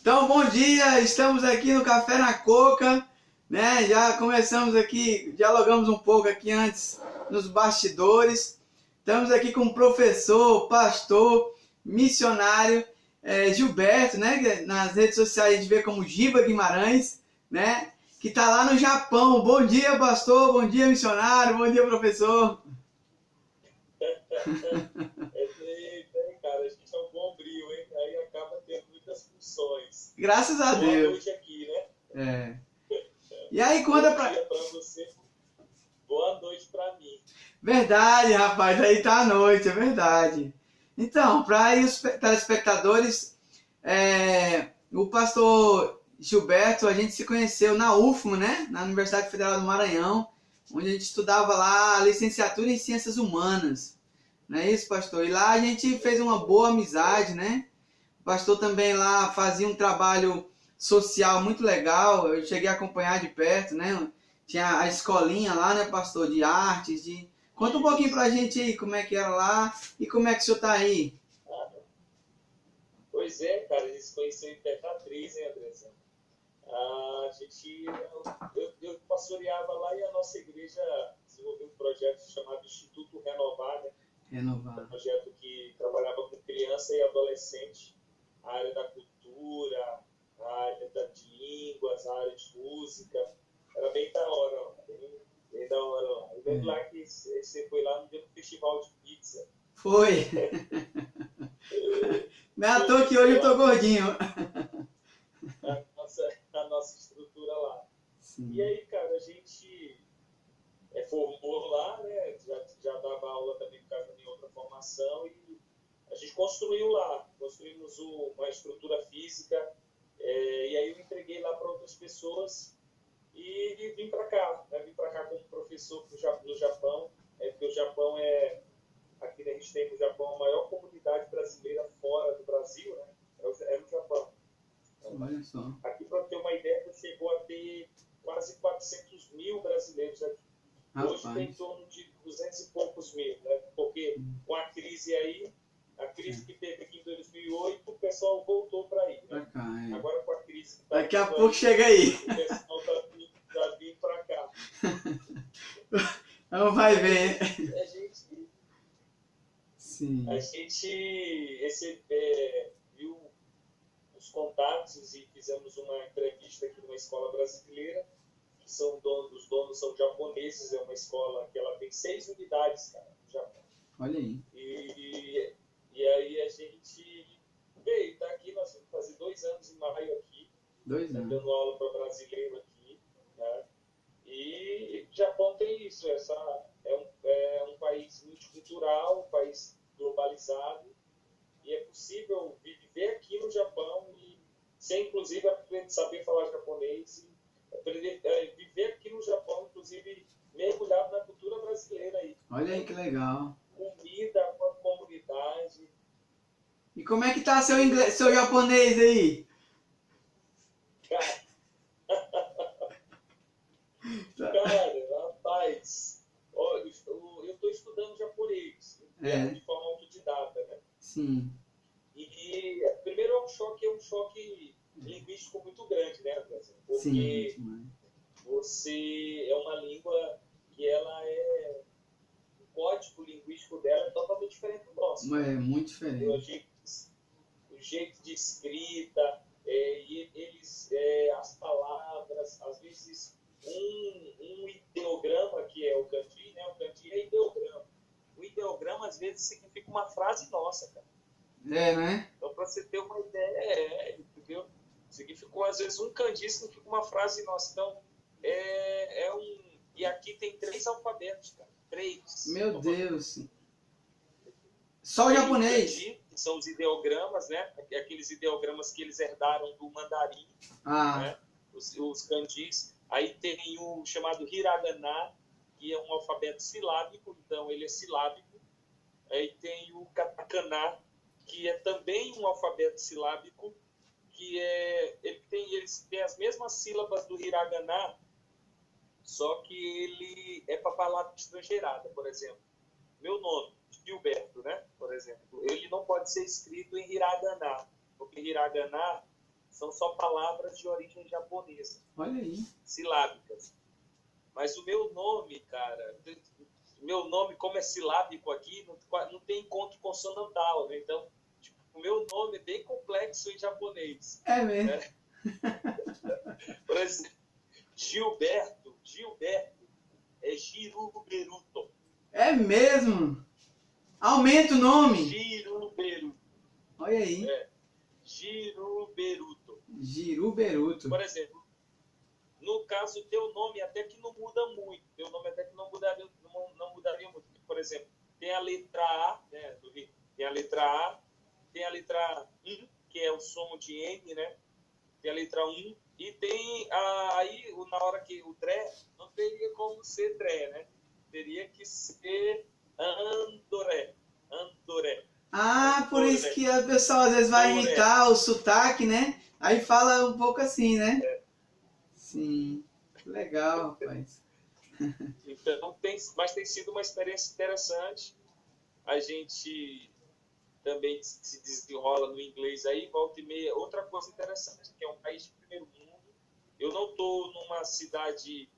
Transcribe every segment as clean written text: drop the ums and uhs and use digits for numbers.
Então, bom dia, estamos aqui no Café na Coca, né? Já começamos aqui, dialogamos um pouco aqui antes nos bastidores. Estamos aqui com o professor, pastor, missionário Gilberto, né? Nas redes sociais a gente vê como Giba Guimarães, né? Que está lá no Japão. Bom dia, pastor, bom dia, missionário, bom dia, professor. Cara, a gente é um bom brilho, hein? Aí acaba tendo muitas funções. Graças a Boa Deus. noite aqui, né? É. E aí, conta Bom pra... dia pra você, boa noite pra mim. Verdade, rapaz, aí tá a noite, é verdade. Então, para os telespectadores, o pastor Gilberto, a gente se conheceu na UFMA, né? Na Universidade Federal do Maranhão, onde a gente estudava lá a licenciatura em Ciências Humanas. Não é isso, pastor? E lá a gente fez uma boa amizade, né? O pastor também lá fazia um trabalho social muito legal, eu cheguei a acompanhar de perto, né? Tinha a escolinha lá, né, pastor, de artes, de... Conta um pouquinho pra gente aí como é que era lá e como é que o senhor tá aí. Pois é, cara, a gente se conheceu em Imperatriz, hein, Andressa? Eu pastoreava lá e a nossa igreja desenvolveu um projeto chamado Instituto Renovar, né? Renovar. Um projeto que trabalhava com criança e adolescente, a área da cultura, a área de línguas, a área de música. Era bem da hora, bem da hora lá. Eu lembro lá que você foi lá no dia do festival de pizza. Foi. Não é à toa que hoje eu tô gordinho. A nossa estrutura lá. Sim. E aí, cara, a gente formou lá, né? Já dava aula também por causa da minha outra formação e a gente construiu lá. Construímos uma estrutura física e aí eu entreguei lá para outras pessoas e vim para cá. Né? Vim para cá como professor do Japão, porque o Japão aqui a gente tem no Japão a maior comunidade brasileira fora do Brasil, né? É no Japão. Olha só. Aqui, para ter uma ideia, chegou a ter quase 400 mil brasileiros aqui. Rapaz. Hoje tem em torno de 200 e poucos mil, né? Porque com a crise aí, a crise que teve aqui em 2008, o pessoal voltou para aí. Né? Pra cá, Agora com a crise que daqui a pouco chega aí. O pessoal tá vindo para cá. Então vai ver. Sim. A gente viu os contatos e fizemos uma entrevista aqui numa escola brasileira, que os donos são japoneses, é uma escola que ela tem 6 unidades, cara, no Japão. Olha aí. E aí a gente veio, tá aqui, nós vamos fazer 2 anos em maio aqui. 2 anos. Dando aula para brasileiro aqui, né? E o Japão tem isso, é um país multicultural, um país globalizado, e é possível viver aqui no Japão e sem, inclusive, saber falar japonês e viver aqui no Japão, inclusive, mergulhado na cultura brasileira aí. Olha aí que legal. Comida com a comunidade. E como é que tá seu inglês, seu japonês aí? Cara, rapaz, ó, eu estou estudando japonês, de forma autodidata, né? Sim. E primeiro é um choque linguístico muito grande, né, André? Porque você é uma língua que ela o código linguístico dela é totalmente diferente do nosso. É muito diferente. O jeito de escrita, e eles, as palavras, às vezes um ideograma, que é o kanji, né? O kanji é ideograma. O ideograma, às vezes, significa uma frase nossa, cara. Né? Então, para você ter uma ideia, entendeu? Significou, às vezes, um kanji significa uma frase nossa. Então, E aqui tem 3 alfabetos, cara. 3. Meu Deus. Só o japonês? Kanji, que são os ideogramas, né? Aqueles ideogramas que eles herdaram do mandarim. Né? Os kanjis. Aí tem o chamado hiragana, que é um alfabeto silábico, então ele é silábico. Aí tem o katakana, que é também um alfabeto silábico, que eles têm as mesmas sílabas do hiragana, só que ele é para palavra estrangeirada, por exemplo. Meu nome, Gilberto, né? Por exemplo, ele não pode ser escrito em hiragana, porque hiragana são só palavras de origem japonesa. Olha aí. Silábicas. Mas o meu nome, cara, meu nome, como é silábico aqui, não tem encontro consonantal, né? Então, tipo, o meu nome é bem complexo em japonês. É mesmo? Né? Por exemplo, Gilberto é Giruberuto. É mesmo? Aumenta o nome? Giruberuto. Olha aí. Giruberuto. Giruberuto. Por exemplo, no caso, teu nome até que não muda muito. Teu nome até que não mudaria muito. Por exemplo, tem a letra A, né, tem a letra A, tem a letra I, que é o som de N, né? Tem a letra 1, e tem aí, na hora que o Dré, não teria como ser Dré, né? Teria que ser Andoré. Por isso que a pessoa às vezes vai imitar o sotaque, né? Aí fala um pouco assim, né? Sim, legal, rapaz. Então, mas tem sido uma experiência interessante. A gente também se desenrola no inglês aí, volta e meia. Outra coisa interessante, que é um país de primeiro mundo. Eu não estou numa cidade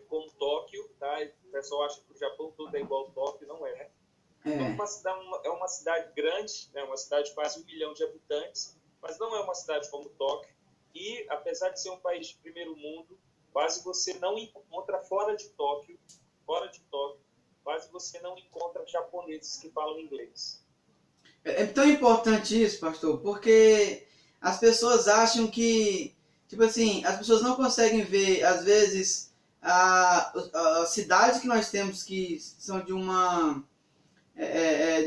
como Tóquio, tá? O pessoal acha que o Japão todo é igual ao Tóquio, não é. É uma cidade grande, né? Uma cidade de quase 1 milhão de habitantes, mas não é uma cidade como Tóquio. E, apesar de ser um país de primeiro mundo, quase você não encontra fora de Tóquio, quase você não encontra japoneses que falam inglês. É tão importante isso, pastor, porque as pessoas acham que, tipo assim, as pessoas não conseguem ver, às vezes, a cidade que nós temos que são de de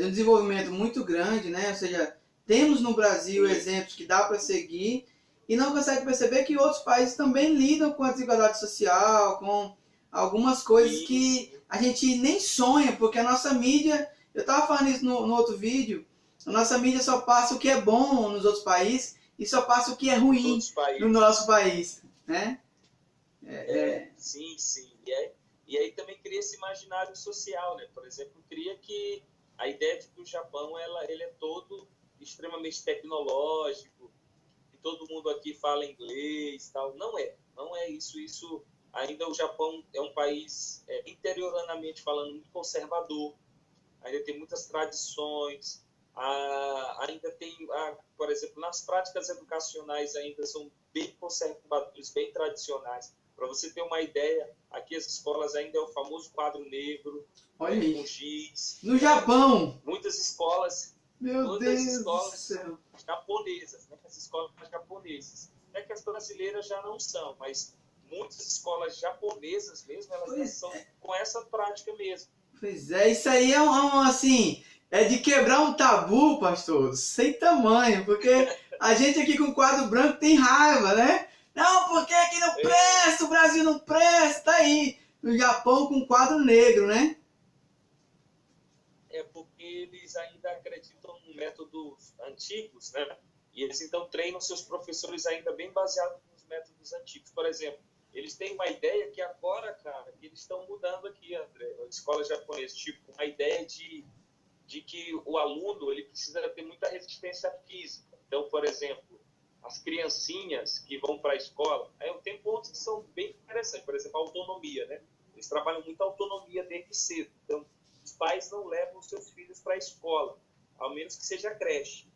um desenvolvimento muito grande, né? Ou seja, temos no Brasil exemplos que dá para seguir e não consegue perceber que outros países também lidam com a desigualdade social, com algumas coisas que a gente nem sonha, porque a nossa mídia, eu estava falando isso no outro vídeo, a nossa mídia só passa o que é bom nos outros países e só passa o que é ruim no nosso país, né? Sim. E aí também cria esse imaginário social, né? Por exemplo, cria que a ideia de que o Japão ele é todo extremamente tecnológico, que todo mundo aqui fala inglês, tal. Não é isso. Isso ainda o Japão é um país interioranamente falando muito conservador. Ainda tem muitas tradições. Ainda tem, por exemplo, nas práticas educacionais ainda são bem conservadores, bem tradicionais. Para você ter uma ideia, aqui as escolas ainda é o famoso quadro negro, com giz. No Japão! Muitas escolas, japonesas, né? As escolas japonesas. É que as brasileiras já não são, mas muitas escolas japonesas mesmo, elas são com essa prática mesmo. Pois é, isso aí é de quebrar um tabu, pastor, sem tamanho, porque a gente aqui com quadro branco tem raiva, né? Não, porque aqui não presta, o Brasil não presta, tá aí. No Japão com quadro negro, né? É porque eles ainda acreditam em métodos antigos, né? E eles então treinam seus professores ainda bem baseados nos métodos antigos. Por exemplo, eles têm uma ideia que agora, cara, eles estão mudando aqui, André, na escola japonesa, tipo, uma ideia de que o aluno ele precisa ter muita resistência física. Então, por exemplo, as criancinhas que vão para a escola, tem pontos que são bem interessantes. Por exemplo, a autonomia, né? Eles trabalham muito a autonomia desde cedo. Então, os pais não levam os seus filhos para a escola, ao menos que seja creche.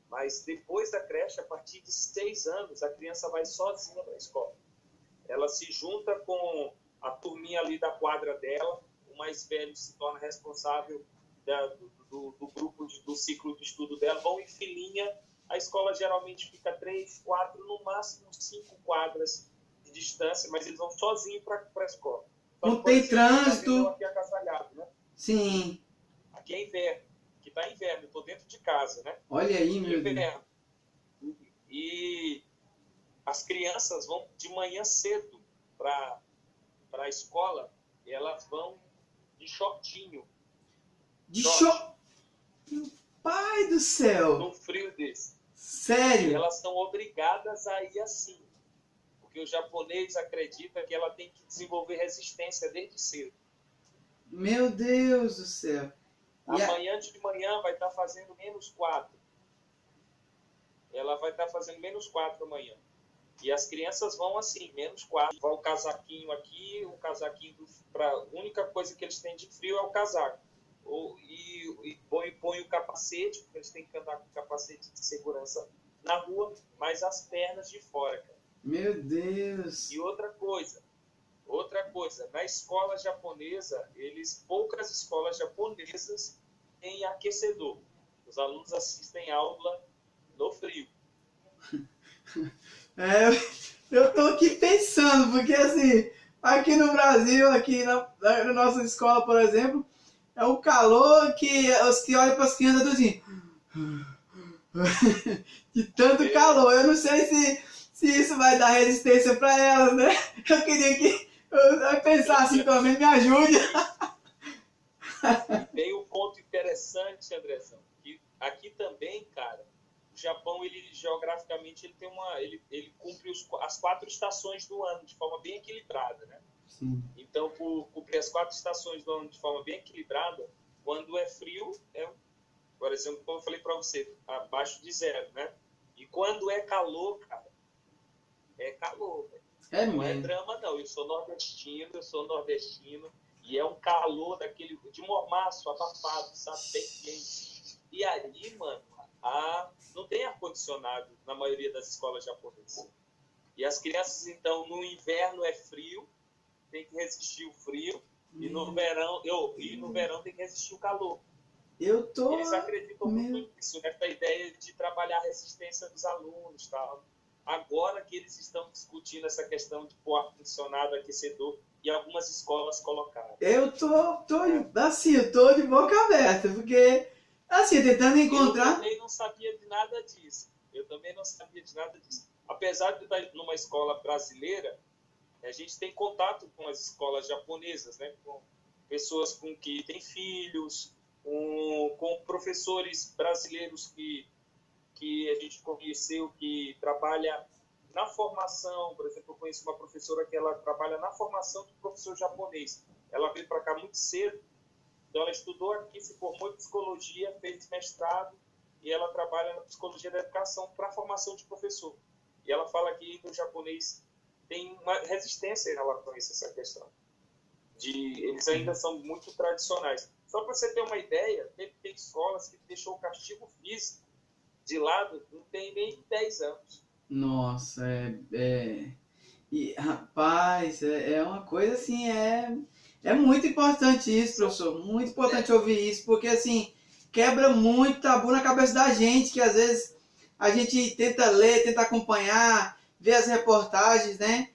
Mas depois da creche, a partir de 6 anos, a criança vai sozinha para a escola. Ela se junta com a turminha ali da quadra dela, o mais velho se torna responsável do grupo, do ciclo de estudo dela, vão em filinha. A escola geralmente fica 3, 4, no máximo 5 quadras de distância, mas eles vão sozinhos para a escola. Não tem trânsito. Aqui agasalhado, né? Sim. Aqui é inverno. Aqui está inverno, eu estou dentro de casa, né? Olha aí, meu Deus. E as crianças vão de manhã cedo para a escola e elas vão de shortinho. Meu pai do céu! No frio desse. Sério? E elas são obrigadas a ir assim. Porque o japonês acredita que ela tem que desenvolver resistência desde cedo. Meu Deus do céu! Amanhã de manhã vai estar fazendo -4. ela vai estar fazendo -4 amanhã. E as crianças vão assim, -4. Vai o casaquinho aqui, o casaquinho a única coisa que eles têm de frio é o casaco. E põe o capacete, porque eles têm que andar com capacete de segurança na rua, mas as pernas de fora, cara. Meu Deus! E outra coisa, na escola japonesa, poucas escolas japonesas têm aquecedor. Os alunos assistem aula no frio. Eu tô aqui pensando, porque assim, aqui no Brasil, aqui na nossa escola, por exemplo, é um calor que os que olham para as crianças do assim, de tanto calor. Eu não sei se isso vai dar resistência para elas, né? Eu queria que eu pensasse assim, pelo menos me ajude. E tem um ponto interessante, Andrezão, que aqui também, cara, o Japão, geograficamente, ele cumpre as 4 estações do ano de forma bem equilibrada, né? Sim. Então, por cumprir as 4 estações do ano de forma bem equilibrada, quando é frio, por exemplo, como eu falei para você, abaixo de 0, né? E quando é calor, cara, é calor, velho. Não é drama, não. Eu sou nordestino, e é um calor daquele de mormaço, abafado, sabe? Bem quente. E aí, mano, não tem ar-condicionado na maioria das escolas japonesas. E as crianças, então, no inverno é frio, tem que resistir o frio, e no verão tem que resistir o calor. Eles acreditam muito nisso, nessa ideia de trabalhar a resistência dos alunos, tal. Agora que eles estão discutindo essa questão de pôr ar-condicionado, aquecedor, e algumas escolas colocaram. Eu tô de boca aberta, porque, assim, tentando encontrar... Eu também não sabia de nada disso. Apesar de estar numa escola brasileira, a gente tem contato com as escolas japonesas, né? Com pessoas com que têm filhos, com professores brasileiros que a gente conheceu, que trabalha na formação. Por exemplo, eu conheço uma professora que ela trabalha na formação do professor japonês. Ela veio para cá muito cedo, então ela estudou aqui, se formou em psicologia, fez mestrado, e ela trabalha na psicologia da educação para a formação de professor. E ela fala que no japonês tem uma resistência em relação a essa questão. Eles ainda são muito tradicionais. Só para você ter uma ideia, tem escolas que deixou o castigo físico de lado, não tem nem 10 anos. Nossa, E, rapaz, é uma coisa assim, é muito importante isso, professor, muito importante ouvir isso, porque assim, quebra muito tabu na cabeça da gente, que às vezes a gente tenta ler, tenta acompanhar, ver as reportagens, né?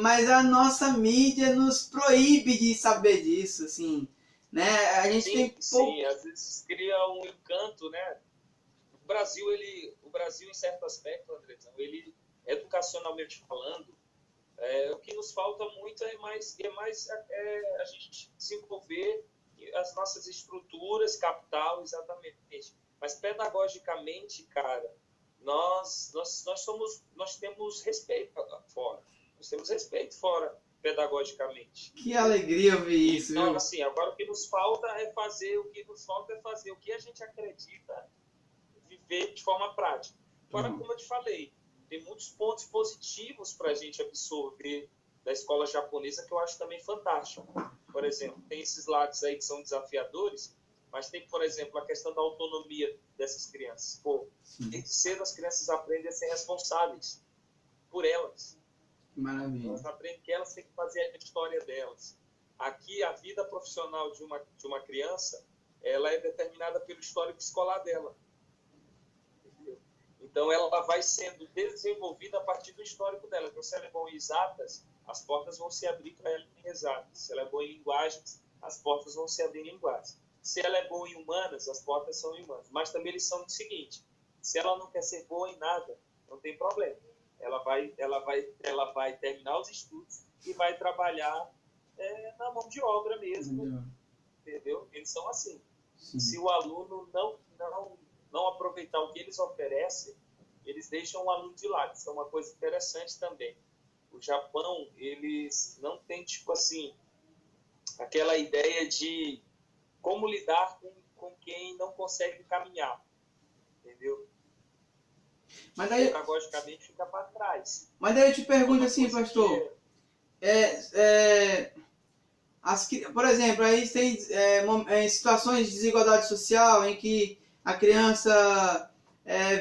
Mas a nossa mídia nos proíbe de saber disso, assim, né? A gente sim, tem pouco... Sim, às vezes cria um encanto, né? O Brasil, em certo aspecto, Andrezão, ele, educacionalmente falando, o que nos falta muito é mais a gente desenvolver as nossas estruturas, capital, exatamente. Mas pedagogicamente, cara, nós temos respeito fora. Nós temos respeito fora pedagogicamente. Que alegria ouvir isso, então, viu? assim, agora o que nos falta é fazer o que a gente acredita, viver de forma prática. Agora, como eu te falei, tem muitos pontos positivos para a gente absorver da escola japonesa que eu acho também fantástico. Por exemplo, tem esses lados aí que são desafiadores, mas tem, por exemplo, a questão da autonomia dessas crianças. Pô, desde cedo as crianças aprendem a ser responsáveis por elas. Maravilha. Elas aprendem que elas têm que fazer a história delas. Aqui, a vida profissional de uma criança, ela é determinada pelo histórico escolar dela. Então, ela vai sendo desenvolvida a partir do histórico dela. Então, se ela é boa em exatas, as portas vão se abrir para ela em exatas. Se ela é boa em linguagens, as portas vão se abrir em linguagens. Se ela é boa em humanas, as portas são em humanas. Mas também eles são o seguinte: se ela não quer ser boa em nada, não tem problema. Ela vai terminar os estudos e vai trabalhar na mão de obra mesmo. Entendeu? Eles são assim. Sim. Se o aluno não aproveitar o que eles oferecem, eles deixam o aluno de lado. Isso é uma coisa interessante também. O Japão, eles não têm, tipo assim, aquela ideia de como lidar com quem não consegue caminhar. Entendeu? Mas daí, pedagogicamente fica para trás. Mas daí eu te pergunto assim, pastor, por exemplo, aí tem situações de desigualdade social em que a criança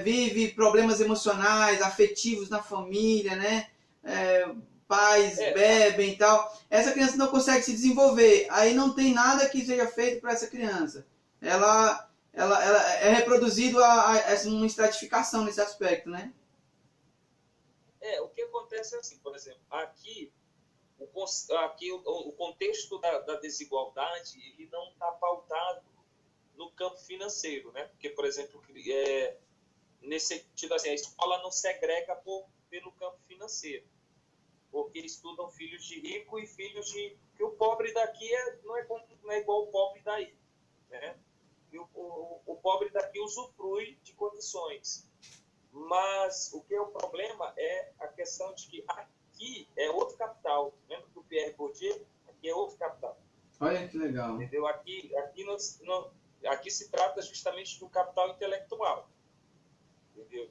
vive problemas emocionais, afetivos na família, né? Pais bebem e tal. Essa criança não consegue se desenvolver. Aí não tem nada que seja feito para essa criança. Ela é reproduzido uma estratificação nesse aspecto, né? O que acontece é assim, por exemplo, aqui o contexto da desigualdade ele não está pautado no campo financeiro, né? Porque, por exemplo, nesse sentido assim, a escola não segrega pelo campo financeiro, porque estudam filhos de rico e filhos de que o pobre daqui não é igual o pobre daí, né? E o pobre daqui usufrui de condições. Mas o que é o problema é a questão de que aqui é outro capital. Lembra do Pierre Bourdieu? Aqui é outro capital. Olha que legal. Entendeu? Aqui se trata justamente do capital intelectual. Entendeu?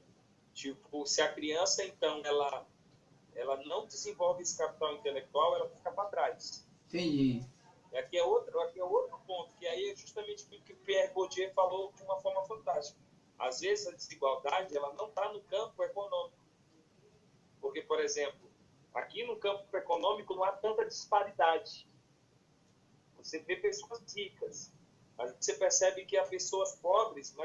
Tipo, se a criança, então, ela não desenvolve esse capital intelectual, ela fica para trás. Entendi. Aqui é outro ponto, que aí é justamente o que o Pierre Bourdieu falou de uma forma fantástica. Às vezes a desigualdade ela não está no campo econômico. Porque, por exemplo, aqui no campo econômico não há tanta disparidade. Você vê pessoas ricas, mas você percebe que há pessoas pobres,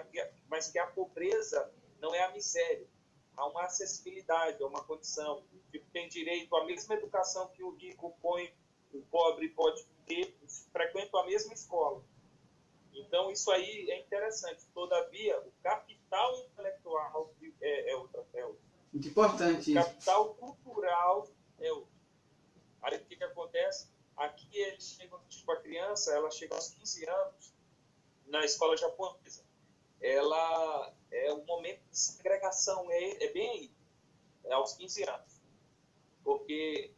mas que a pobreza não é a miséria. Há uma acessibilidade, há uma condição. Tipo, tem direito à mesma educação que o rico põe, o pobre pode ter, frequentam a mesma escola. Então, isso aí é interessante. Todavia, o capital intelectual é outro. Muito importante isso. O capital cultural é outro. Aí, o que acontece? Aqui, eles chegam, tipo, a criança, ela chega aos 15 anos na escola japonesa. Ela é um momento de segregação, é bem aí, aos 15 anos. Porque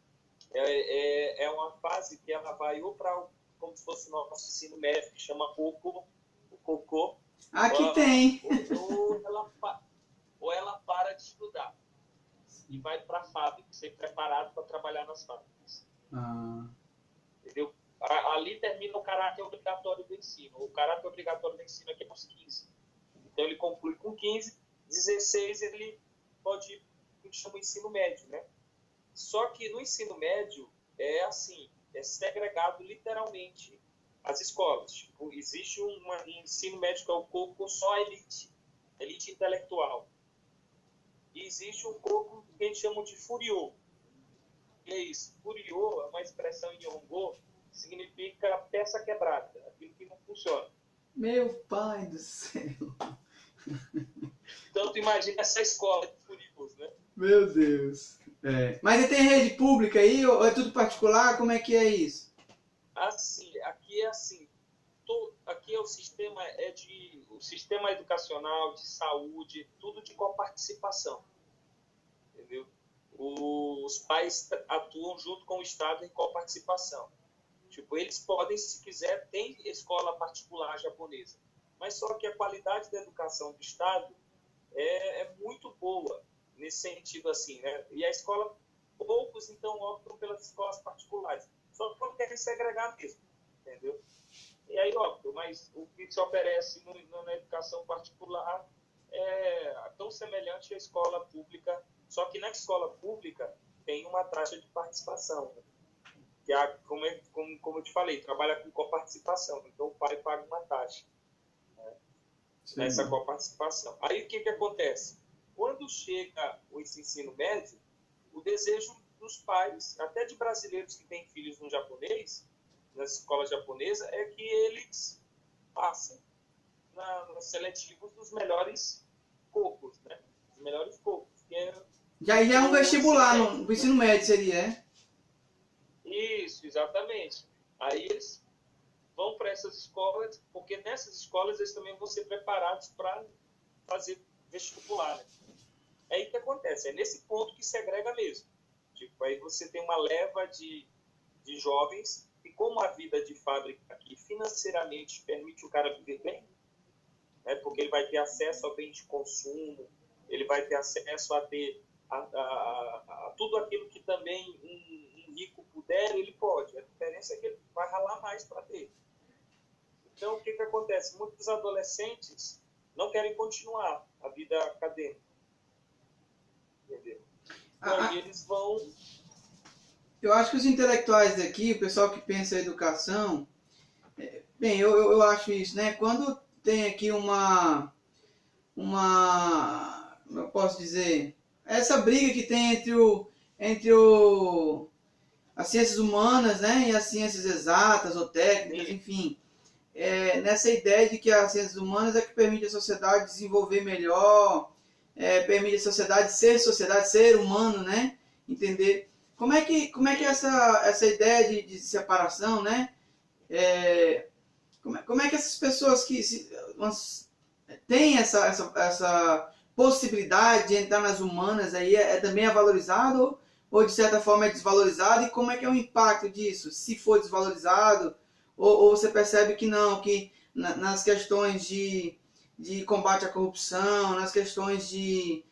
é uma fase que ela vai ou para como se fosse o nosso ensino médio, que chama o cocô. Aqui tem. Ou ela para de estudar e vai para a fábrica, ser preparado para trabalhar nas fábricas. Entendeu? Ali termina o caráter obrigatório do ensino. O caráter obrigatório do ensino aqui é aos 15. Então ele conclui com 15, 16 ele pode ir para o que chama ensino médio, né? Só que no ensino médio é assim, é segregado literalmente as escolas. Tipo, existe um ensino médio que é o coco só elite intelectual. E existe um coco que a gente chama de furiô. Que é isso? Furiô é uma expressão em Yongo, que significa peça quebrada, aquilo que não funciona. Meu pai do céu! Então tu imagina essa escola de furiôs, né? Meu Deus! Mas tem rede pública aí ou é tudo particular? Como é que é isso? Assim, aqui é assim. Aqui é o sistema educacional, de saúde, tudo de coparticipação. Entendeu? Os pais atuam junto com o Estado em coparticipação. Tipo, eles podem, se quiser, tem escola particular japonesa. Mas só que a qualidade da educação do Estado é muito boa nesse sentido assim, né? E a escola, poucos então optam pelas escolas particulares, só que não querem segregar mesmo, entendeu? E aí optam, mas o que se oferece na educação particular é tão semelhante à escola pública, só que na escola pública tem uma taxa de participação, né? Que como eu te falei, trabalha com coparticipação, então o pai paga uma taxa, né? Nessa coparticipação. Aí o que acontece? Quando chega o ensino médio, o desejo dos pais, até de brasileiros que têm filhos no japonês, nas escolas japonesas, é que eles passem nos seletivos dos melhores cocos, né? Os melhores cocos. Já é um vestibular no ensino médio, seria, Isso, exatamente. Aí eles vão para essas escolas, porque nessas escolas eles também vão ser preparados para fazer vestibular, né? É aí que acontece, é nesse ponto que segrega mesmo. Tipo, aí você tem uma leva de jovens e como a vida de fábrica aqui financeiramente permite o cara viver bem, né? Porque ele vai ter acesso a bens de consumo, ele vai ter acesso a ter a tudo aquilo que também um rico puder, ele pode. A diferença é que ele vai ralar mais para ter. Então, o que acontece? Muitos adolescentes não querem continuar a vida acadêmica. Entendeu? Então, eles vão... Eu acho que os intelectuais daqui, o pessoal que pensa em educação, bem, eu acho isso, né? Quando tem aqui eu posso dizer, essa briga que tem entre as ciências humanas, né, e as ciências exatas ou técnicas, enfim, nessa ideia de que as ciências humanas é que permite à sociedade desenvolver melhor, permite à sociedade, ser humano, né, entender. Como é que essa ideia de separação, né, como é que essas pessoas que têm essa possibilidade de entrar nas humanas aí também é valorizado ou de certa forma é desvalorizado, e como é que é o impacto disso, se for desvalorizado, ou você percebe que não, que nas questões de combate à corrupção, nas questões de,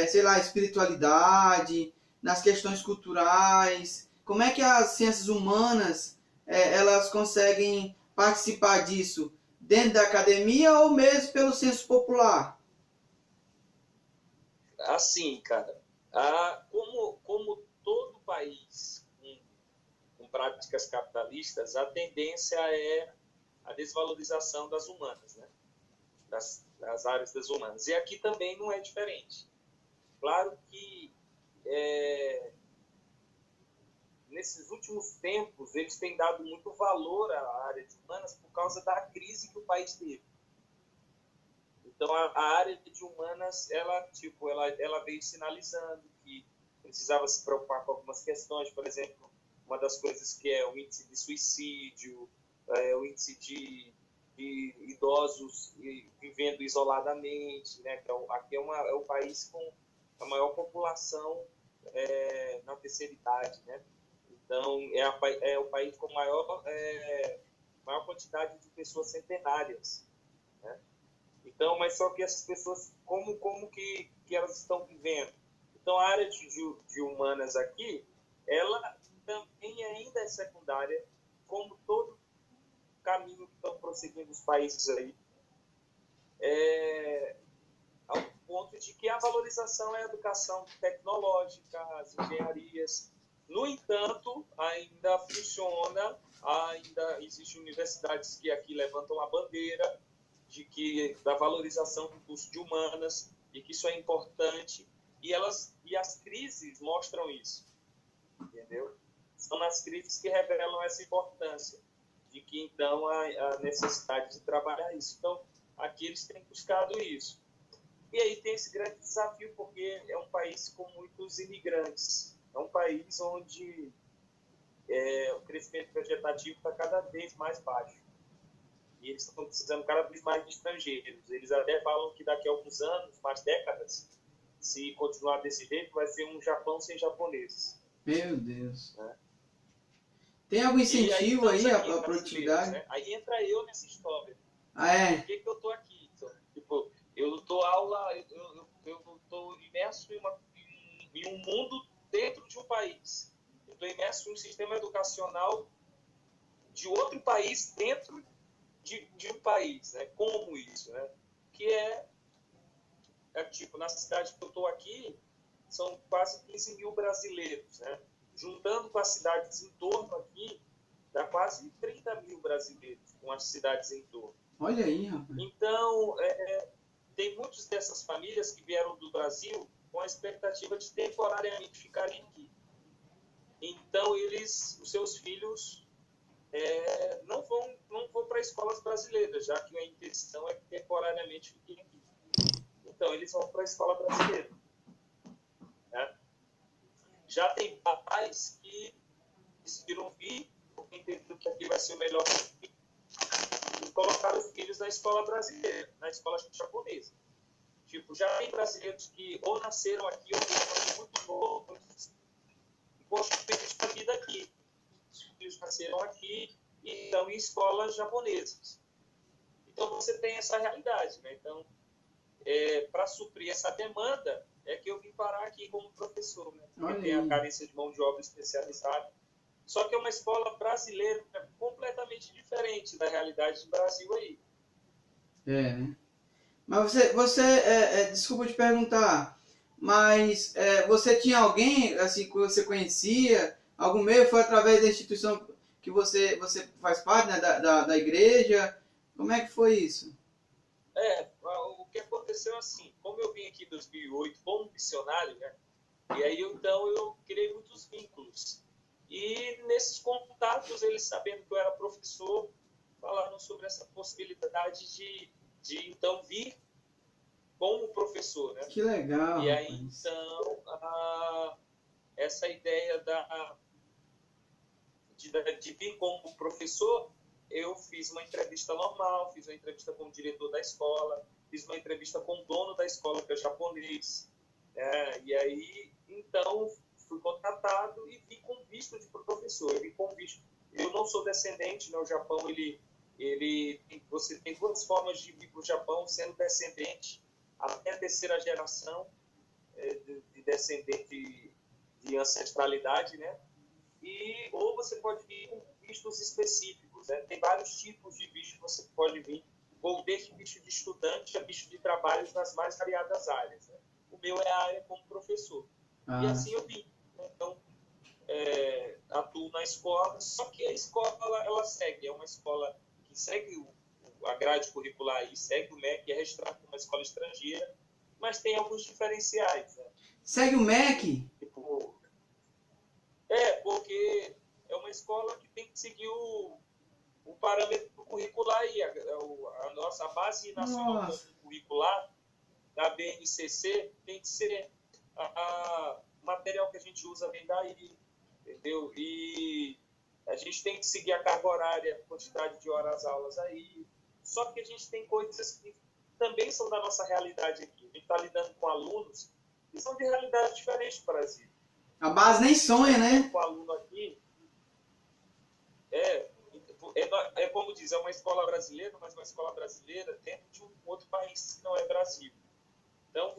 sei lá, espiritualidade, nas questões culturais, como é que as ciências humanas elas conseguem participar disso dentro da academia ou mesmo pelo senso popular? Assim, cara, como todo país com práticas capitalistas, a tendência é a desvalorização das humanas, né? das áreas das humanas. E aqui também não é diferente. Claro que nesses últimos tempos eles têm dado muito valor à área de humanas por causa da crise que o país teve. Então, a área de humanas, ela veio sinalizando que precisava se preocupar com algumas questões, por exemplo, uma das coisas que é o índice de suicídio, o índice de idosos vivendo isoladamente, né? Aqui é o país com a maior população na terceira idade, né? Então, é o país com maior quantidade de pessoas centenárias, né? Então, mas só que essas pessoas, como que elas estão vivendo? Então, a área de humanas aqui, ela também ainda é secundária, como todo caminho que estão prosseguindo os países aí, ao ponto de que a valorização é a educação tecnológica, as engenharias. No entanto, ainda funciona, ainda existem universidades que aqui levantam a bandeira da valorização do curso de humanas, e que isso é importante, e as crises mostram isso, entendeu? São nas crises que revelam essa importância, de que então a necessidade de trabalhar isso. Então, aqui eles têm buscado isso. E aí tem esse grande desafio, porque é um país com muitos imigrantes, é um país onde o crescimento vegetativo está cada vez mais baixo. E eles estão precisando cada vez mais de estrangeiros. Eles até falam que daqui a alguns anos, mais décadas, se continuar desse jeito, vai ser um Japão sem japoneses. Meu Deus. Tem algum incentivo aí à produtividade? Né? Aí entra eu nessa história. Por que eu estou aqui? Então, tipo, eu dou aula, eu estou imerso em um mundo dentro de um país. Eu estou imerso em um sistema educacional de outro país dentro de um país, né? Como isso, né? Que tipo, na cidade que eu estou aqui, são quase 15 mil brasileiros, né? Juntando com as cidades em torno aqui, dá quase 30 mil brasileiros com as cidades em torno. Olha aí, rapaz. Então, tem muitas dessas famílias que vieram do Brasil com a expectativa de temporariamente ficarem aqui. Então, os seus filhos não vão para escolas brasileiras, já que a intenção é que temporariamente fiquem aqui. Então, eles vão para a escola brasileira. Né? Já tem pais que decidiram vir, porque entenderam que aqui vai ser o melhor filho, e colocaram os filhos na escola brasileira, na escola japonesa. Tipo, já tem brasileiros que ou nasceram aqui ou foram muito novos e construíram a vida aqui. Os filhos nasceram aqui e estão em escolas japonesas. Então, você tem essa realidade, né? Então, para suprir essa demanda, é que eu vim parar aqui como professor, né? Porque tem a carência de mão de obra especializada. Só que é uma escola brasileira completamente diferente da realidade do Brasil aí. Né? Mas desculpa te perguntar, mas você tinha alguém assim que você conhecia? Algum meio? Foi através da instituição que você faz parte, né, da igreja? Como é que foi isso? O que aconteceu assim, como eu vim aqui em 2008 como missionário, né? E aí então eu criei muitos vínculos. E nesses contatos, eles sabendo que eu era professor, falaram sobre essa possibilidade de então vir como professor, né? Que legal. E aí então essa ideia de vir como professor, eu fiz uma entrevista normal, fiz uma entrevista com o diretor da escola, fiz uma entrevista com o dono da escola, que é japonês. E aí, então, fui contratado e vim com visto de professor. Eu vim com visto. Eu não sou descendente, né? O Japão, você tem duas formas de vir para o Japão, sendo descendente até a terceira geração de descendente de ancestralidade, né? Ou você pode vir com vistos específicos, né? Tem vários tipos de visto que você pode vir, ou desde visto de estudante a visto de trabalhos nas mais variadas áreas, né? O meu é a área como professor. E assim eu vim. Então, atuo na escola, só que a escola ela segue, é uma escola que segue a grade curricular e segue o MEC, é registrada como uma escola estrangeira, mas tem alguns diferenciais, né? Segue o MEC? Tipo, porque é uma escola que tem que seguir o parâmetro curricular aí, a nossa base nacional curricular da BNCC tem que ser o material que a gente usa vem daí, entendeu? E a gente tem que seguir a carga horária, a quantidade de horas aulas aí. Só que a gente tem coisas que também são da nossa realidade aqui. A gente está lidando com alunos que são de realidade diferente do Brasil. A base nem sonha, né? O aluno aqui como diz, é uma escola brasileira, mas uma escola brasileira dentro de um outro país que não é Brasil. Então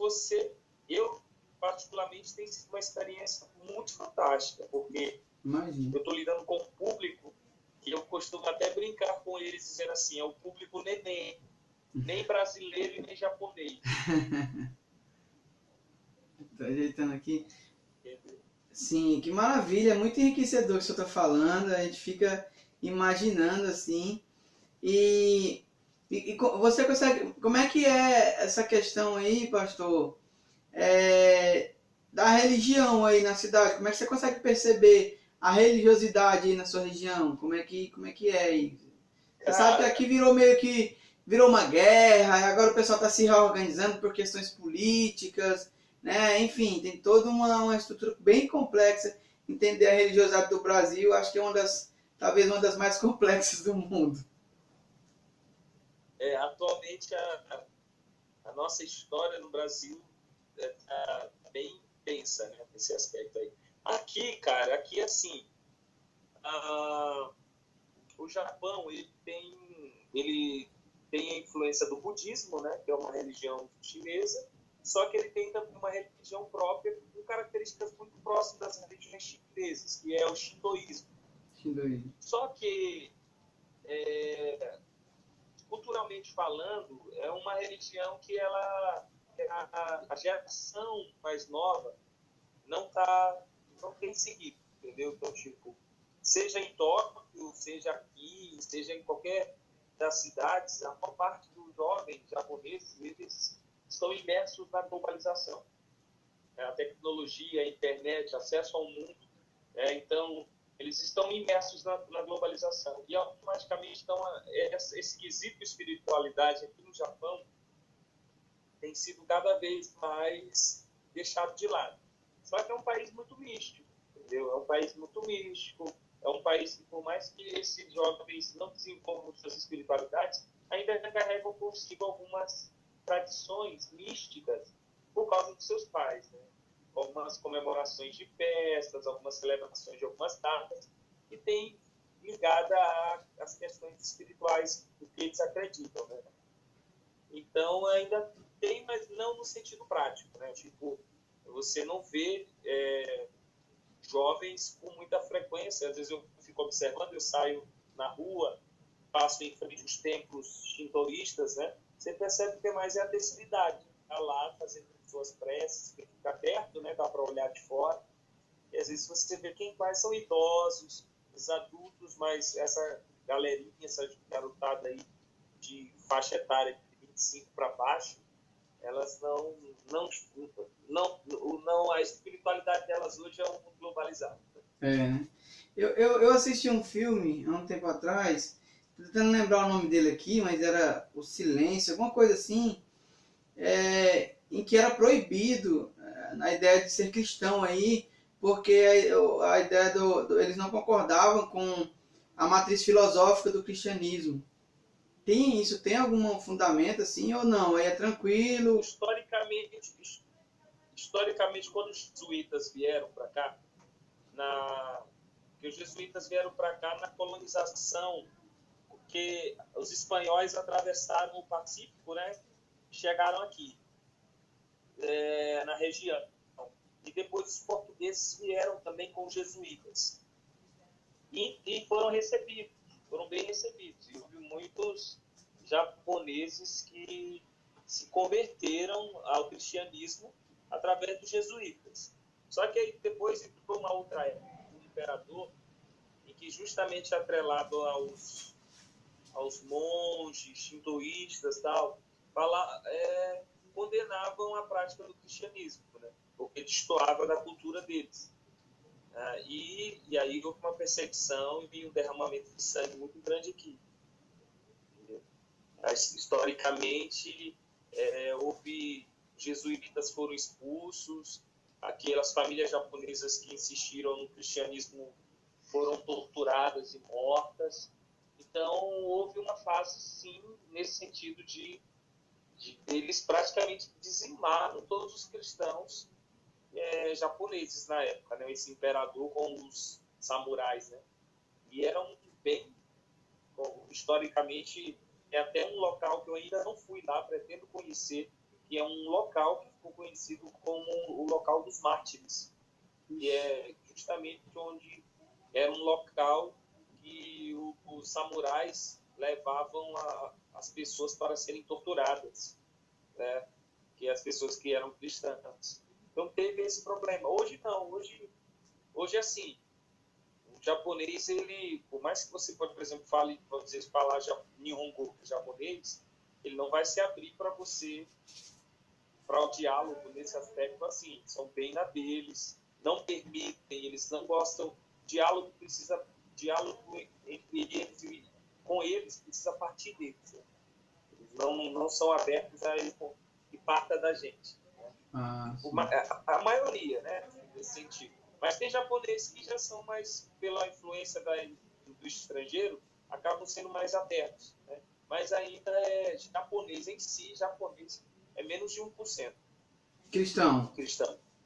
eu particularmente tenho sido uma experiência muito fantástica, porque eu estou lidando com um público que eu costumo até brincar com eles, dizendo assim, é o público neném, nem brasileiro e nem japonês. Estou ajeitando aqui. Sim, que maravilha, é muito enriquecedor o que você está falando, a gente fica imaginando assim. E você consegue, como é que é essa questão aí, pastor, da religião aí na cidade? Como é que você consegue perceber a religiosidade aí na sua região? Como é que é aí? Você sabe que aqui virou uma guerra, agora o pessoal está se reorganizando por questões políticas, né? Enfim, tem toda uma estrutura bem complexa. Entender a religiosidade do Brasil, acho que é talvez uma das mais complexas do mundo. Atualmente a nossa história no Brasil está bem tensa, né, nesse aspecto aí. Aqui, cara, assim, o Japão ele tem a influência do budismo, né, que é uma religião chinesa, só que ele tem também uma religião própria com características muito próximas das religiões chinesas, que é o shintoísmo. Só que culturalmente falando, é uma religião que a geração mais nova não tem seguido, entendeu? Então, tipo, seja em Tóquio, seja aqui, seja em qualquer das cidades, a maior parte dos jovens japoneses, eles estão imersos na globalização. A tecnologia, a internet, acesso ao mundo. Então, eles estão imersos na globalização. E automaticamente, então, esse quesito espiritualidade aqui no Japão tem sido cada vez mais deixado de lado. Só que é um país muito místico, entendeu? É um país muito místico, é um país que, por mais que esses jovens não desenvolvam suas espiritualidades, ainda carregam consigo algumas tradições místicas por causa dos seus pais, né? Algumas comemorações de festas, algumas celebrações de algumas datas, que tem ligada às questões espirituais do que eles acreditam, né? Então, ainda tem, mas não no sentido prático, né? Tipo, você não vê jovens com muita frequência. Às vezes eu fico observando, eu saio na rua, passo em frente aos templos shintoístas, né? Você percebe que mais é a terceira está lá fazendo suas preces, que fica perto, né? Dá para olhar de fora. E às vezes você vê quem mais são idosos, os adultos, mas essa galerinha, essa garotada aí de faixa etária de 25 para baixo, elas não, a espiritualidade delas hoje é um mundo globalizado. Né? Eu assisti um filme há um tempo atrás, tô tentando lembrar o nome dele aqui, mas era O Silêncio, alguma coisa assim, em que era proibido na ideia de ser cristão aí, porque a ideia eles não concordavam com a matriz filosófica do cristianismo. Tem isso? Tem algum fundamento assim ou não? Aí é tranquilo? Historicamente, quando os jesuítas vieram para cá, que os jesuítas vieram para cá na colonização, porque os espanhóis atravessaram o Pacífico, né? Chegaram aqui, na região. E depois os portugueses vieram também com os jesuítas. E foram bem recebidos. E houve muitos japoneses que se converteram ao cristianismo através dos jesuítas. Só que aí depois entrou uma outra época, um imperador, em que justamente atrelado aos monges, shintoístas e tal, condenavam a prática do cristianismo, né? Porque destoava da cultura deles. E aí houve uma perseguição e um derramamento de sangue muito grande aqui. Historicamente, jesuítas foram expulsos, aquelas famílias japonesas que insistiram no cristianismo foram torturadas e mortas. Então, houve uma fase, sim, nesse sentido de eles praticamente dizimaram todos os cristãos japoneses na época, né? Esse imperador com os samurais, né? E eram bem, historicamente, é até um local que eu ainda não fui lá, pretendo conhecer, que é um local que ficou conhecido como o local dos mártires, que é justamente onde era um local que os samurais levavam as pessoas para serem torturadas, né? Que as pessoas que eram cristãs. Então teve esse problema. Hoje não, hoje é assim. O japonês, ele, por mais que você, por exemplo, vamos dizer, falar Nihongo japonês, ele não vai se abrir para você, para o diálogo nesse aspecto assim. São bem na deles, não permitem, eles não gostam. Diálogo entre eles com eles precisa partir deles. Né? Eles não são abertos a que parta da gente. A maioria, né, nesse sentido. Mas tem japoneses que já são mais, pela influência do estrangeiro, acabam sendo mais abertos. Né? Mas ainda japonês em si, japonês é menos de 1%. Cristão.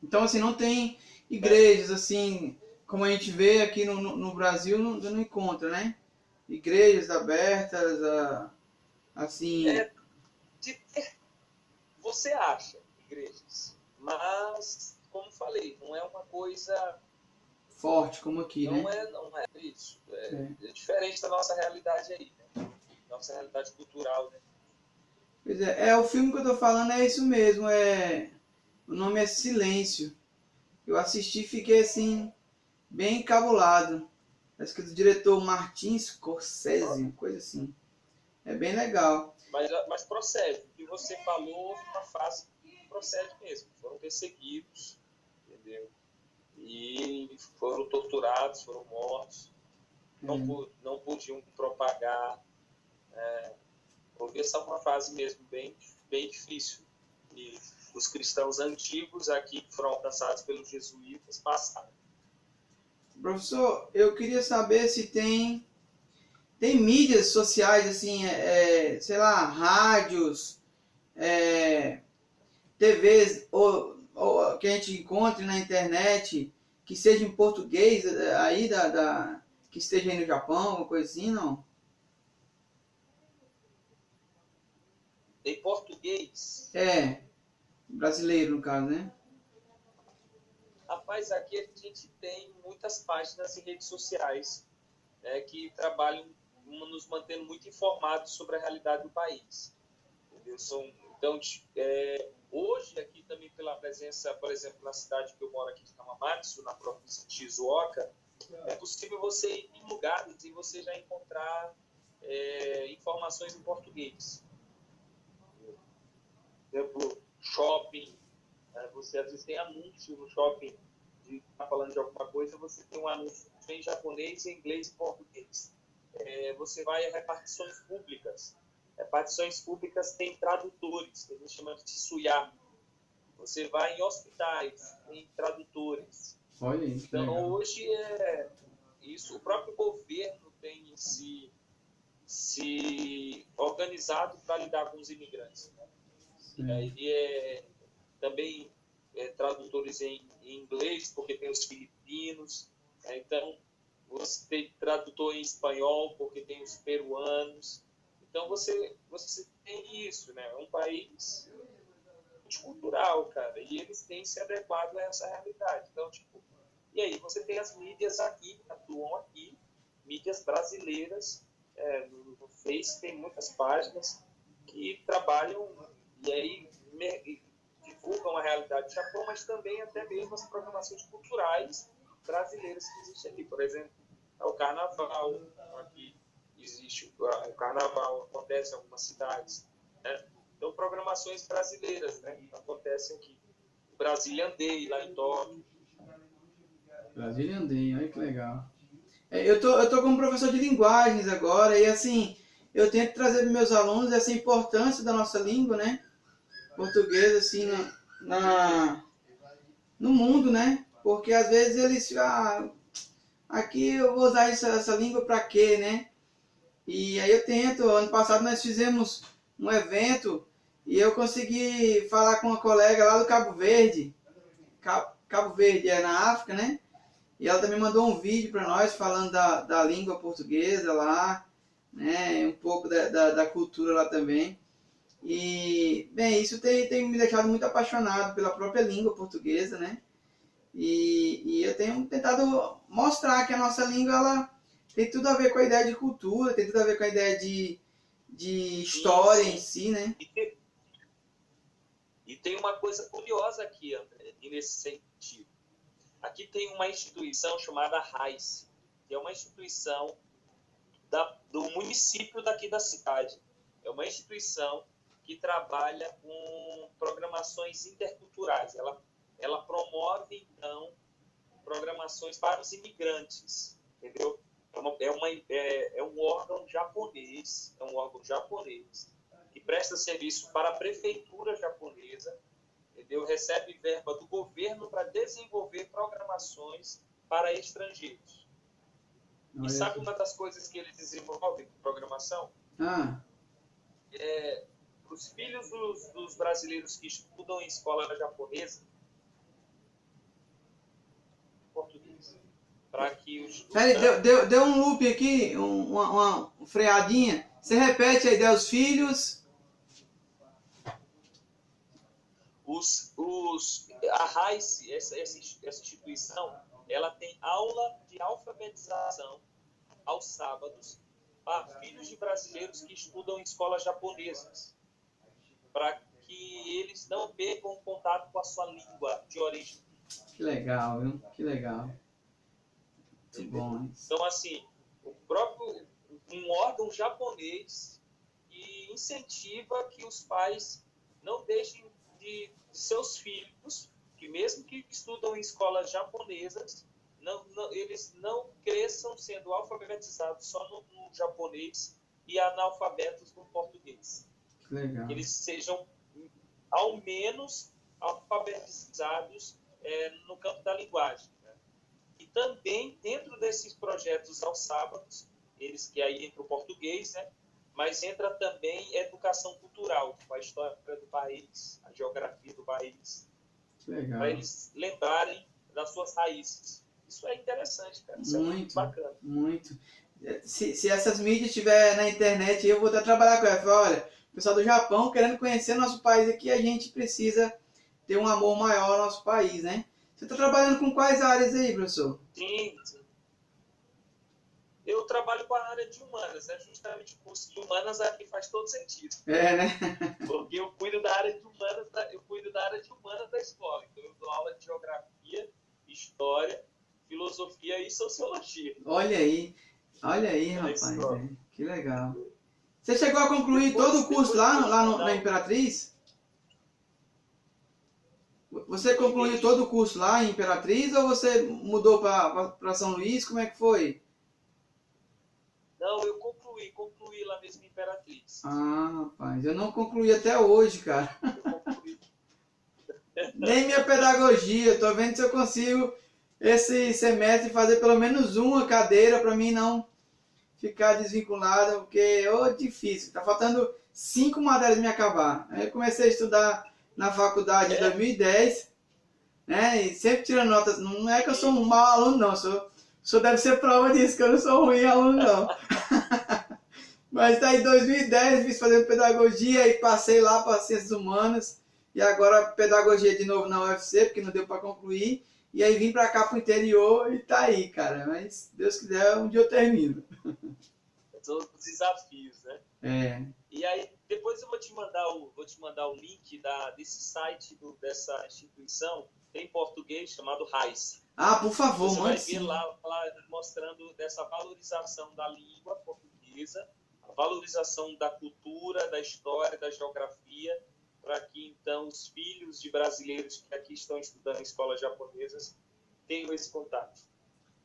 Então, assim, não tem igrejas, assim, como a gente vê aqui no Brasil, não encontra, né? Igrejas abertas, assim... Você acha igrejas, mas, como falei, não é uma coisa... forte como aqui, não né? Não é isso. É diferente da nossa realidade aí, né? Nossa realidade cultural, né? Pois o filme que eu tô falando é isso mesmo, o nome é Silêncio. Eu assisti e fiquei, assim, bem encabulado. Parece que é do diretor Martin Scorsese, coisa assim. É bem legal. Mas procede. O que você falou, uma fase que procede mesmo. Foram perseguidos, entendeu? E foram torturados, foram mortos. Não podiam propagar. Houve essa uma fase mesmo bem, bem difícil. E os cristãos antigos aqui, que foram alcançados pelos jesuítas, passaram. Professor, eu queria saber se tem mídias sociais, assim, sei lá, rádios, TVs ou que a gente encontre na internet que seja em português aí que esteja aí no Japão, uma coisa assim, não? Em português? Brasileiro no caso, né? Rapaz, aqui a gente tem muitas páginas em redes sociais que trabalham nos mantendo muito informados sobre a realidade do país. Entendeu? Então, hoje, aqui também pela presença, por exemplo, na cidade que eu moro aqui de Tamamatsu, na província de Shizuoka, é possível você ir em lugares e você já encontrar informações em português. Por exemplo, shopping, você às vezes tem anúncio no shopping de estar falando de alguma coisa, você tem um anúncio em japonês, em inglês e português. Você vai a repartições públicas. Repartições públicas têm tradutores, que a gente chama de tsuya. Você vai em hospitais, tem tradutores. Olha, então, legal. Hoje isso, o próprio governo tem se organizado para lidar com os imigrantes. Né? Ele também tradutores em inglês, porque tem os filipinos. Então, você tem tradutor em espanhol, porque tem os peruanos. Então, você tem isso, né? É um país multicultural, cara, e eles têm se adequado a essa realidade. Então, e aí você tem as mídias aqui, que atuam aqui, mídias brasileiras, no Face tem muitas páginas que trabalham e aí divulgam a realidade do Japão, mas também até mesmo as programações culturais brasileiras que existem aqui. Por exemplo, o Carnaval, aqui existe o Carnaval, acontece em algumas cidades, né? Então, programações brasileiras, né, acontecem aqui. O Brazilian Day, lá em Tóquio. Brazilian Day, olha que legal. Eu tô como professor de linguagens agora, e assim, eu tento trazer para meus alunos essa importância da nossa língua, né? Português, assim, no mundo, né? Porque às vezes eles aqui eu vou usar essa língua para quê, né? E aí eu tento, ano passado nós fizemos um evento e eu consegui falar com uma colega lá do Cabo Verde. Cabo Verde é na África, né? E ela também mandou um vídeo para nós falando da língua portuguesa lá, né? Um pouco da cultura lá também. E, bem, isso tem me deixado muito apaixonado pela própria língua portuguesa, né? E eu tenho tentado mostrar que a nossa língua ela tem tudo a ver com a ideia de cultura, tem tudo a ver com a ideia de história em si, né? E tem uma coisa curiosa aqui, André, nesse sentido. Aqui tem uma instituição chamada RAICE, que é uma instituição do município daqui da cidade. É uma instituição que trabalha com programações interculturais. Ela promove, então, programações para os imigrantes, entendeu? É um órgão japonês, que presta serviço para a prefeitura japonesa, entendeu? Recebe verba do governo para desenvolver programações para estrangeiros. E sabe uma das coisas que eles desenvolvem com programação? Os filhos dos brasileiros que estudam em escola japonesa, português, para que os... Peraí, deu um loop aqui, uma freadinha. Você repete a ideia, os filhos... A RAICE, essa instituição, ela tem aula de alfabetização aos sábados para filhos de brasileiros que estudam em escolas japonesas, para que eles não percam contato com a sua língua de origem. Que legal, viu? Que legal. Muito bom. Então, assim, um órgão japonês que incentiva que os pais não deixem de seus filhos, que mesmo que estudam em escolas japonesas, eles não cresçam sendo alfabetizados só no japonês e analfabetos no português. Legal. Que eles sejam, ao menos, alfabetizados no campo da linguagem. Né? E também, dentro desses projetos aos sábados, que aí entra o português, né? Mas entra também educação cultural, com a história do país, a geografia do país. Legal. Para eles lembrarem das suas raízes. Isso é interessante, cara. Isso é muito bacana. Muito. Se essas mídias estiverem na internet, eu vou até trabalhar com ela. Olha, o pessoal do Japão querendo conhecer nosso país aqui, a gente precisa ter um amor maior ao nosso país, né? Você está trabalhando com quais áreas aí, professor? Sim. Eu trabalho com a área de humanas, né? Justamente o curso de humanas aqui faz todo sentido. Né? Porque eu cuido da área de humanas, da escola. Então eu dou aula de geografia, história, filosofia e sociologia. Olha aí, rapaz, que legal. Você chegou a concluir todo o curso na Imperatriz? Você concluiu todo o curso lá em Imperatriz ou você mudou para São Luís? Como é que foi? Não, eu concluí lá mesmo em Imperatriz. Ah, rapaz, eu não concluí até hoje, cara. Eu concluí. Nem minha pedagogia, tô vendo se eu consigo esse semestre fazer pelo menos uma cadeira para mim não ficar desvinculado, porque é difícil. Tá faltando 5 matérias me acabar. Aí eu comecei a estudar na faculdade em 2010, né? E sempre tirando notas. Não é que eu sou um mau aluno, não. Só deve ser prova disso, que eu não sou ruim aluno, não. Mas tá em 2010, fiz fazendo pedagogia e passei lá para Ciências Humanas. E agora pedagogia de novo na UFC, porque não deu para concluir. E aí vim para cá pro interior e tá aí, cara. Mas Deus quiser, um dia eu termino. São os desafios, né? É. E aí, depois eu vou te mandar o link desse site, dessa instituição, em português, chamado RAIS. Ah, por favor, você mande vai ver lá mostrando dessa valorização da língua portuguesa, a valorização da cultura, da história, da geografia, para que, então, os filhos de brasileiros que aqui estão estudando em escolas japonesas tenham esse contato.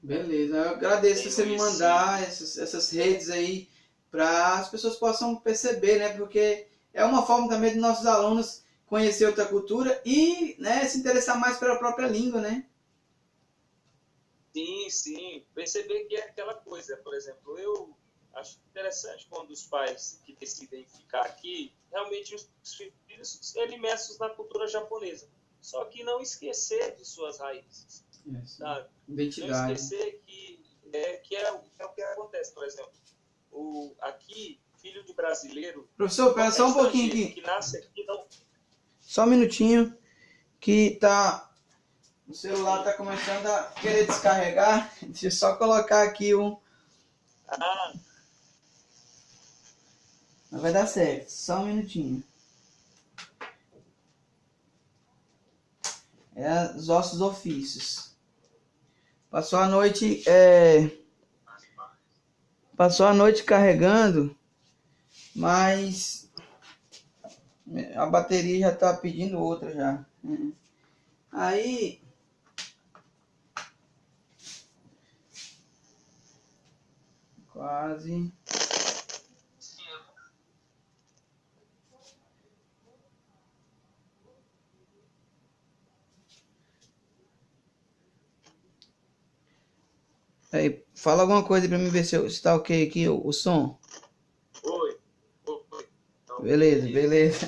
Beleza, eu agradeço você me mandar essas redes aí para as pessoas possam perceber, né? Porque é uma forma também de nossos alunos conhecer outra cultura e, né, se interessar mais pela própria língua, né? Sim, sim. Perceber que é aquela coisa. Por exemplo, eu acho interessante quando os pais que decidem ficar aqui, realmente os filhos serem imersos na cultura japonesa. Só que não esquecer de suas raízes. Sabe? Identidade. Não esquecer que é o que acontece, por exemplo. Aqui, filho de brasileiro... Professor, pera só um pouquinho aqui. Que nasce aqui, não... Só um minutinho, que o celular tá começando a querer descarregar. Deixa eu só colocar aqui Mas vai dar certo, só um minutinho. É os ossos ofícios. Passou a noite carregando, mas a bateria já tá pedindo outra já. Aí quase. Aí, fala alguma coisa pra mim ver se tá ok aqui o som. Oi. Beleza.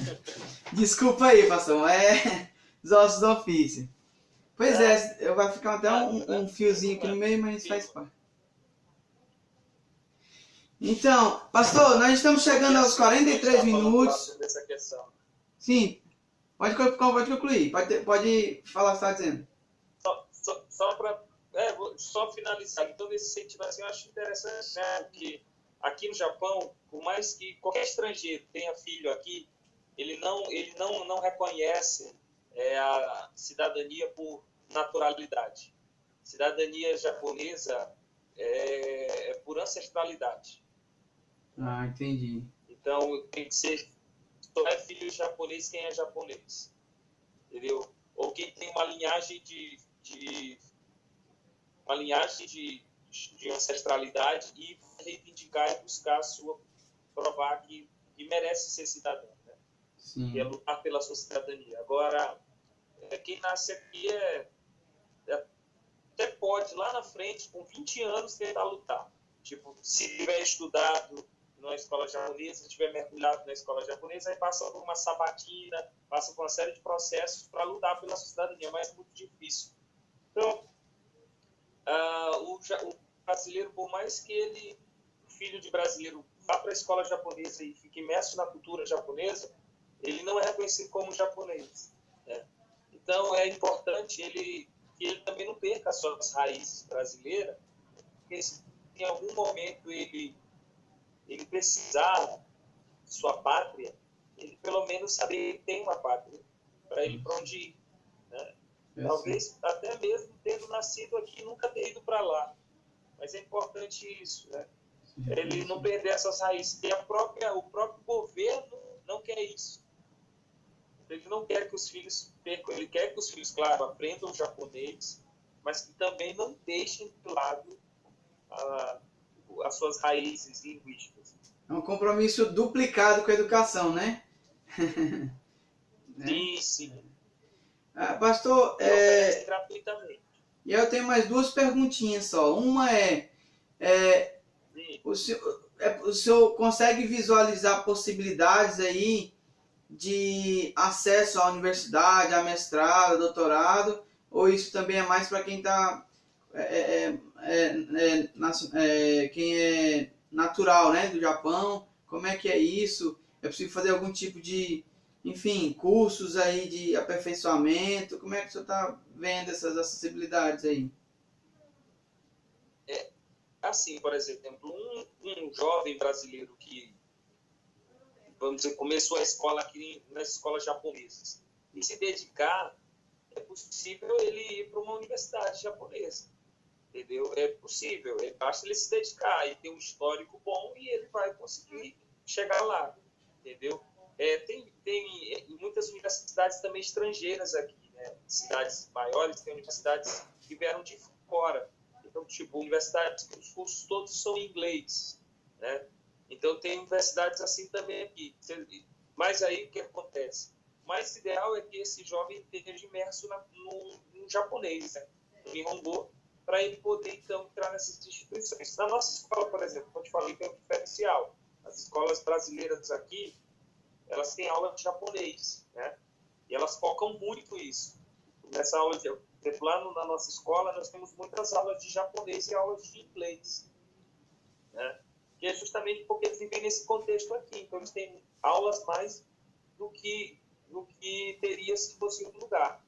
Desculpa aí, pastor, os ossos do ofício. Pois vai ficar até um fiozinho aqui no meio, mas faz parte. Então, pastor, nós estamos chegando aos 43 minutos. Sim, pode concluir, pode falar o que você está dizendo. Só para só finalizar, então nesse sentido assim, eu acho interessante, né, que aqui no Japão, por mais que qualquer estrangeiro tenha filho aqui, ele não reconhece a cidadania por naturalidade. Cidadania japonesa é por ancestralidade. Ah, entendi. Então tem que ser, só é filho japonês quem é japonês, entendeu? Ou quem tem uma linhagem de ancestralidade e reivindicar e buscar provar que merece ser cidadão, né? Sim. E é lutar pela sua cidadania. Agora, quem nasce aqui até pode, lá na frente, com 20 anos, tentar lutar. Tipo, se tiver estudado na escola japonesa, se tiver mergulhado na escola japonesa, aí passa por uma sabatina, passa por uma série de processos para lutar pela sua cidadania, mas é muito difícil. Então, o brasileiro, por mais que o filho de brasileiro vá para a escola japonesa e fique imerso na cultura japonesa, ele não é reconhecido como japonês, né? Então, é importante que ele também não perca as suas raízes brasileiras, porque se em algum momento ele precisar de sua pátria, ele pelo menos saber que tem uma pátria, para ele para onde ir, né? Talvez até mesmo tendo nascido aqui, nunca ter ido para lá. Mas é importante isso, né? Ele não perder essas raízes. E o próprio governo não quer isso. Ele não quer que os filhos percam. Ele quer que os filhos, claro, aprendam japonês, mas que também não deixem de lado as suas raízes linguísticas. É um compromisso duplicado com a educação, né? Sim, sim. Pastor, gratuitamente. E eu tenho mais duas perguntinhas só. Uma o senhor consegue visualizar possibilidades aí de acesso à universidade, a mestrado, a doutorado, ou isso também é mais para quem está quem é natural, né, do Japão? Como é que é isso? É possível fazer algum tipo de, enfim, cursos aí de aperfeiçoamento? Como é que o senhor está vendo essas acessibilidades aí? Assim, por exemplo, um jovem brasileiro que, vamos dizer, começou a escola aqui nas escolas japonesas e se dedicar, é possível ele ir para uma universidade japonesa, entendeu? É possível, basta ele se dedicar e ter um histórico bom e ele vai conseguir chegar lá, entendeu? Tem muitas universidades também estrangeiras aqui, né? Cidades maiores tem universidades que vieram de fora. Então, tipo, universidades, os cursos todos são em inglês, né? Então, tem universidades assim também aqui. Mas aí, o que acontece? O mais ideal é que esse jovem esteja imerso no japonês, né? No Nihongo, para ele poder, então, entrar nessas instituições. Na nossa escola, por exemplo, como eu te falei, tem um diferencial. As escolas brasileiras aqui, elas têm aula de japonês, né? E elas focam muito isso. Nessa aula de lá na nossa escola, nós temos muitas aulas de japonês e aulas de inglês, né? Que é justamente porque eles vivem nesse contexto aqui. Então, eles têm aulas mais do que teria se fosse em outro lugar,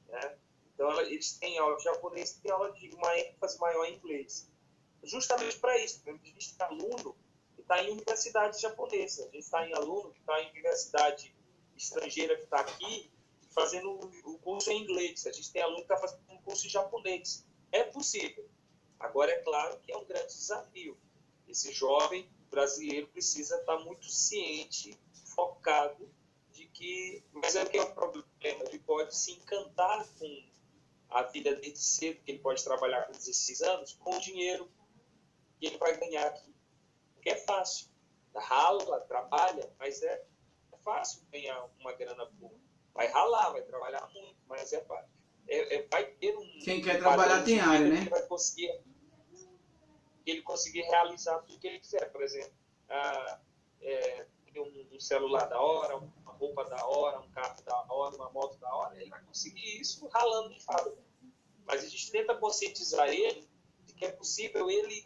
né? Então, eles têm aula de japonês e têm aula de uma ênfase maior em inglês. Justamente para isso, a gente está aluno que está em universidade japonesa, a gente está em aluno que está em universidade estrangeira que está aqui, fazendo o curso em inglês. A gente tem aluno que está fazendo um curso em japonês. É possível. Agora, é claro que é um grande desafio. Esse jovem brasileiro precisa estar muito ciente, focado, de que... Mas é que é o problema. Ele pode se encantar com a vida desde cedo, que ele pode trabalhar com 16 anos, com o dinheiro que ele vai ganhar aqui. Porque é fácil. Rala, trabalha, mas é fácil ganhar uma grana boa. Vai ralar, vai trabalhar muito, mas vai ter um... Quem quer trabalhar tem área, né? Ele conseguir realizar tudo que ele quiser. Por exemplo, ter um celular da hora, uma roupa da hora, um carro da hora, uma moto da hora, ele vai conseguir isso ralando de fábrica. Mas a gente tenta conscientizar ele de que é possível ele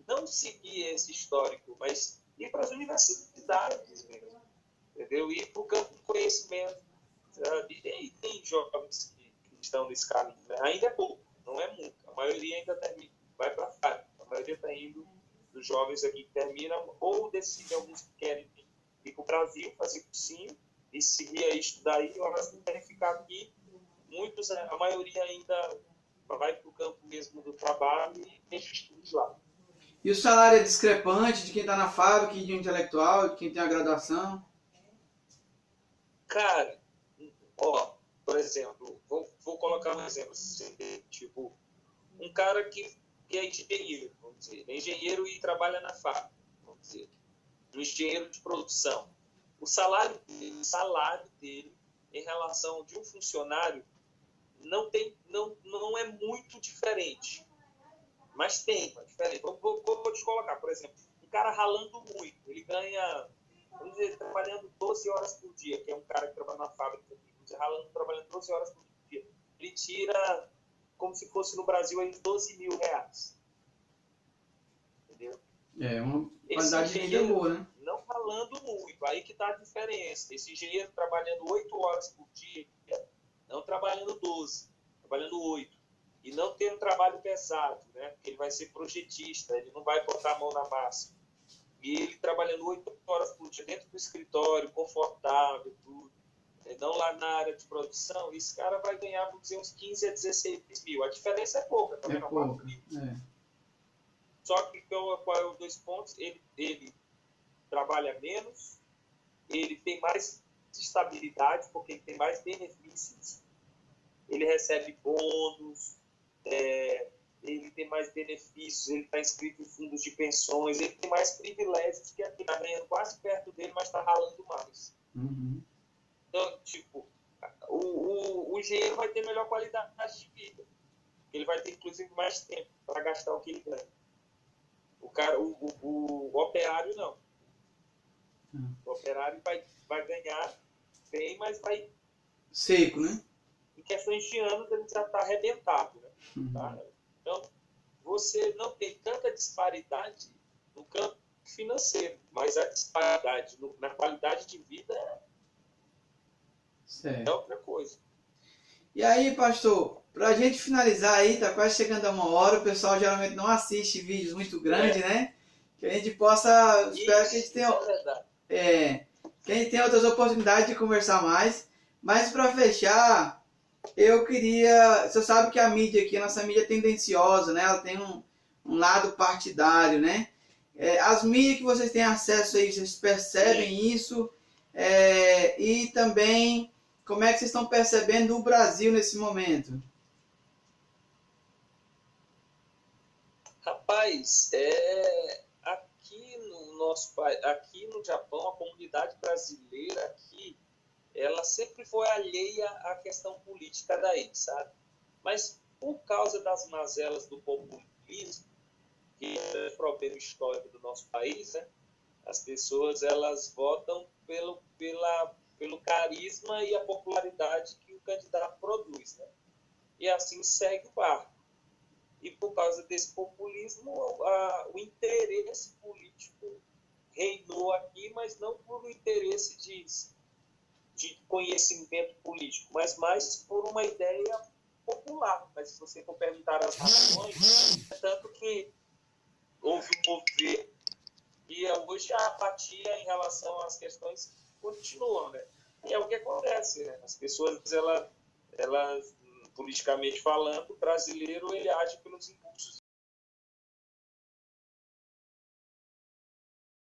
não seguir esse histórico, mas ir para as universidades mesmo, entendeu? Ir para o campo do conhecimento. E tem jovens que estão nesse caminho, né? Ainda é pouco, não é muito. A maioria ainda vai para a fábrica. A maioria está indo dos jovens aqui que terminam ou decidem, alguns que querem ir para o Brasil, fazer cursinho e seguir aí, estudar aí, mas não querem ficar aqui. Muitos, a maioria ainda vai para o campo mesmo do trabalho e deixa os estudos lá. E o salário é discrepante de quem está na fábrica, de um intelectual, de quem tem a graduação? Cara, por exemplo, vou colocar um exemplo assim, tipo, um cara que é engenheiro, vamos dizer, é engenheiro e trabalha na fábrica, vamos dizer, um engenheiro de produção. O salário dele em relação de um funcionário não é muito diferente, mas tem uma diferença. Vou te colocar, por exemplo, um cara ralando muito, ele ganha, vamos dizer, trabalhando 12 horas por dia, que é um cara que trabalha na fábrica, trabalhando 12 horas por dia. Ele tira, como se fosse no Brasil, aí, 12 mil reais. Entendeu? É, uma qualidade de vida boa, né? Não falando muito, aí que está a diferença. Esse engenheiro trabalhando 8 horas por dia, não trabalhando 12, trabalhando 8. E não ter um trabalho pesado, né? Porque ele vai ser projetista, ele não vai botar a mão na massa. E ele trabalhando 8 horas por dia dentro do escritório, confortável, tudo. Não lá na área de produção, esse cara vai ganhar, vamos dizer, uns 15 a 16 mil. A diferença é pouca, tá vendo? É pouca, é. Só que qual é os 2 pontos? Ele trabalha menos, ele tem mais estabilidade, porque ele tem mais benefícios, ele recebe bônus, ele tem mais benefícios, ele está inscrito em fundos de pensões, ele tem mais privilégios que aqui está ganhando quase perto dele, mas está ralando mais. Uhum. Então, tipo, o engenheiro vai ter melhor qualidade de vida. Ele vai ter, inclusive, mais tempo para gastar o que ele ganha. O operário, não. O operário vai ganhar bem, mas vai... Seco, né? Em questões de anos, ele já está arrebentado, né? Uhum. Tá? Então, você não tem tanta disparidade no campo financeiro, mas a disparidade na qualidade de vida é outra coisa. E aí, pastor, pra gente finalizar aí, tá quase chegando a 1 hora, o pessoal geralmente não assiste vídeos muito grandes, né? Que a gente possa, espero que a gente tenha, que a gente tenha outras oportunidades de conversar mais. Mas para fechar, eu queria, você sabe que a mídia aqui, a nossa mídia é tendenciosa, né? Ela tem um lado partidário, né? As mídias que vocês têm acesso aí, vocês percebem isso? E também, como é que vocês estão percebendo o Brasil nesse momento? Rapaz, aqui no nosso país, aqui no Japão, a comunidade brasileira aqui, ela sempre foi alheia à questão política daí, sabe? Mas por causa das mazelas do populismo, que é o problema histórico do nosso país, né? As pessoas elas votam pelo carisma e a popularidade que o candidato produz, né? E assim segue o barco. E por causa desse populismo, o interesse político reinou aqui, mas não por um interesse de conhecimento político, mas mais por uma ideia popular. Mas se você for perguntar as razões, é tanto que houve um governo e hoje a apatia em relação às questões continua, né? E é o que acontece, né? As pessoas, elas politicamente falando, o brasileiro ele age pelos impulsos